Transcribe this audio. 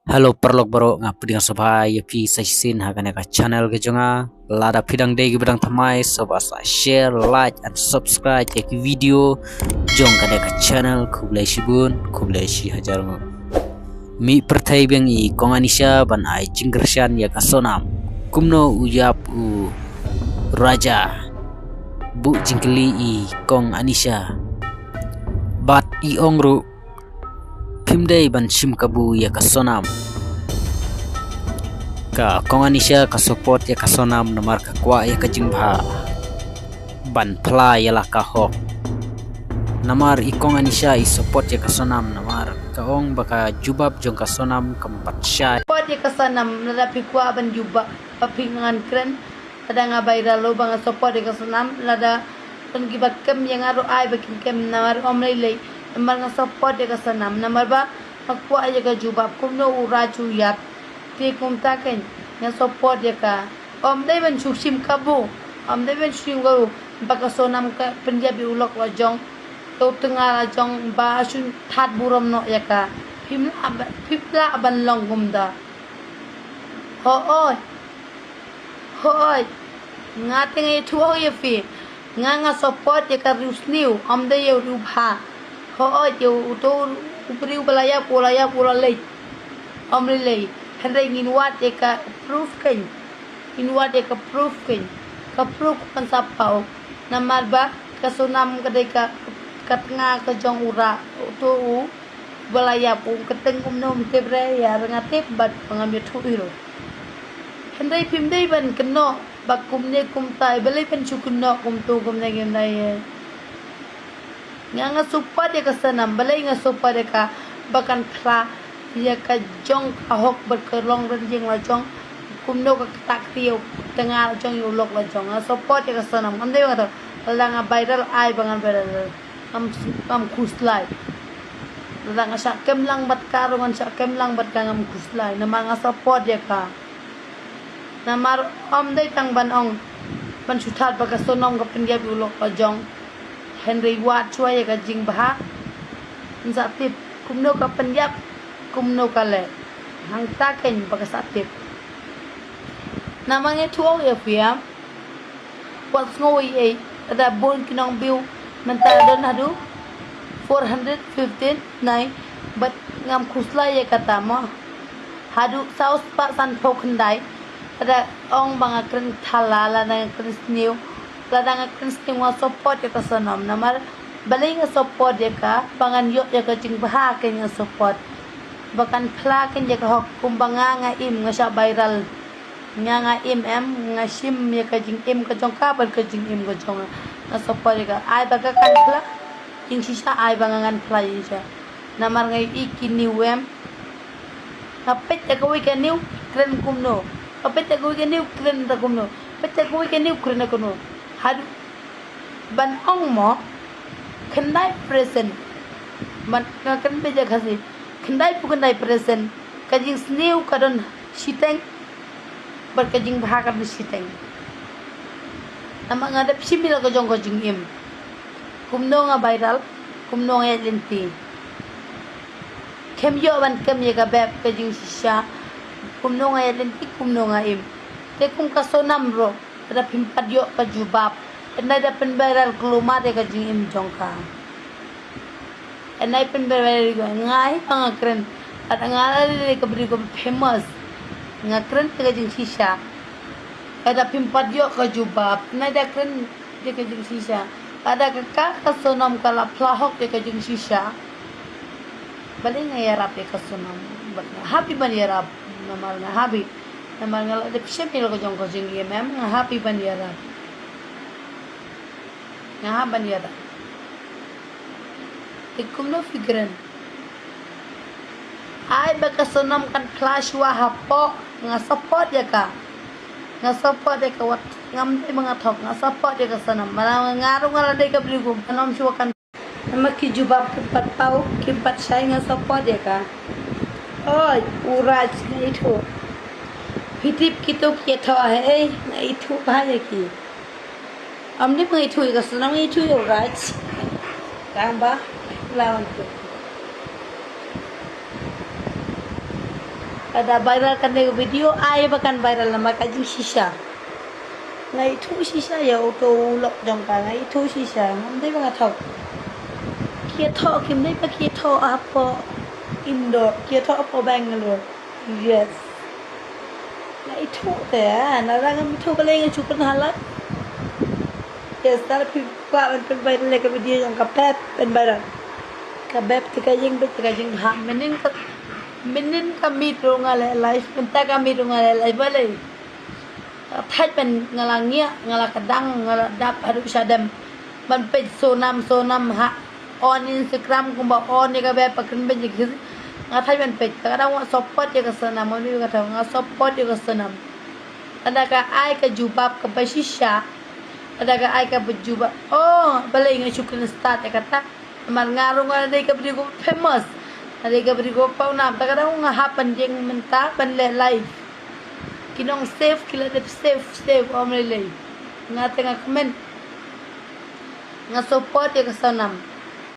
Halo perlok bro nga puding sabha ya pi sin hagane ka channel ke jonga lada pidang degi bidang tamai soba sa share like and subscribe ke video jong kane ka channel kublai shibun kublai shi hajar mo mi perthai beng I kong anisha ban ai jinggershan ya kasonam kumno uyap u raja bu jingkeli I kong anisha bat I ongru pimdai ban shim kabu ya kasonam ka kong anisha ka support ya kasonam namar ka kwa ya kajingba ban pla ya la ka hok namar I kong anisha I support ya kasonam namar ka ong baka jubab jong kasonam kampat syai Support ya kasanam nada pikwa ban juba papingan kren ada ngabai ralo bang support ya kasanam nada ton gibak kem yang aru ai bakin kem namar omlai lei namar nga support ya kasanam namar ba pakwa ya ka juba kumno uraju yap ti kum taken nga support ya ka dai ban chushim kabu dai ban chushim kabu baka sonam ka penjabi ulok wajong to tengah wajong ba asun that buram no ya ka pipla ban long gumda Hoy ngate ngai thuo ye fi nga support ye ka rusniu amde ye rubha hoy ye to upri upalaya pula lei amri lei hendai ngin wat ye ka proof kan in wat ye ka proof kan sapau namar ba ka sunam kadai ka katnga ka jong ura to u balaya pu keteng kumnom tebre ya ngate bat pangambil thuiro hendai pimdai ban keno bakumne kumtai balai pen chukunno kumtu kumne gemdai nga supa de ka sanam balai nga supa de ka bakan kra ya ka jong ka hok berkerong renjing la jong kumno ka tak tiyo tengah jong yulok la jong nga supa de ka sanam andai nga la nga viral ai bangan viral am kuslai la nga sa kem lang bat karungan sa kem lang bat ngam kuslai na mga support ya ka namar dai tang ban ong ban suthat baka sonom ka penjabi ulok pajong Henry Watt chua ka jing bah satip kumno ka penjab kumno ka le hang ta ken baka satip namang tuo ya fiam what's ngoi ada bon kinong biu mentara don hadu 415 nai but ngam khusla ya kata mo hadu saus pa san phokndai ada ong banga kren thalala na kren snew lada nga kren snew wa support ya kasanam namar balai nga support ya ka bangan yo ya ka jing baha ken nga support bakan phla ken ya ka hok kumbanga nga im nga sa viral nga im nga sim ya ka jing im ka jong ka ban ka jing im ka jong nga support ya ka ai baka kan phla jing sisa ai banga ngan phla yin sa namar nga ikini wem kapet ya ka wi ka new kren kumno kapet ko ke new kren ta kumno pet ko ke new kren kuno had ban ong mo khandai present man ka kan be ja khasi khandai present kajing snew kadon siteng bar kajing bha ka siteng nama ngadap simil ko jong ko jing im kumno nga viral kumno nga lenti kem yo ban kem ye ka beb kajing sisa kumno nga lenti kumno nga im te kum ka sonam ro ada pimpat yo ka jubab enai da pen viral kluma de ka jing im jongka enai pen viral ngai pang kren ada ngalale ka bri ko famous nga kren te ka jing sisa ada pimpat yo ka jubab enai da kren de ka jing sisa ada ka sonam kala plahok de ka jing sisa bali nga yarap de ka sonam happy ban yarap namar nga happy namar nga de pishemil ko jong ko jingi mem nga happy ban yara nga ban yara ikumno figren ai baka sonam kan flash wa hapo nga support ya ka wat ngam de mga thok nga support ya ka sonam mala ngaro ngala de ka brigo anom shu kan namaki jubab pat pau kimpat sai nga support ya ka oi uraj itu hitip kitu kieto hai itu bahaya ki amne pang itu ka sunam itu uraj kang ba lawan tu Ada viral kan dia video ai bahkan viral nama kajing sisa. Ngai thu sisa ya auto lok jong ka ngai thu sisa ngam dei bang thau. Kia tho kim dei pa kia tho apa Indo, kia tho apa Bangalore. Yes. Ngai thu te na rang mi thu ka le ngai chu kan halat. Yes, tar pi pa ben viral le ka video jong ka pet ben viral. Ka beb ti ka jing ha menin kami ngale live minta kami ngale live balik thayเป็นngalang nya ngala kadang ngala dap haru sadam man pe sonam ha on Instagram ko ba on ni ka be pakun ben jik nga thay ben pe kadang wa support ya ka sanam ni ka thang nga support ya ka sanam ada ka ai ka jubab ka basisya ada ka ai ka bujubab oh balai nga syukran start ya kata man ngarung ada ka berigo famous ada ka berigo pau nam ta kadang nga hapan jeng menta ban le live kinong save kila de save om le nga tengah comment nga support ya ka sanam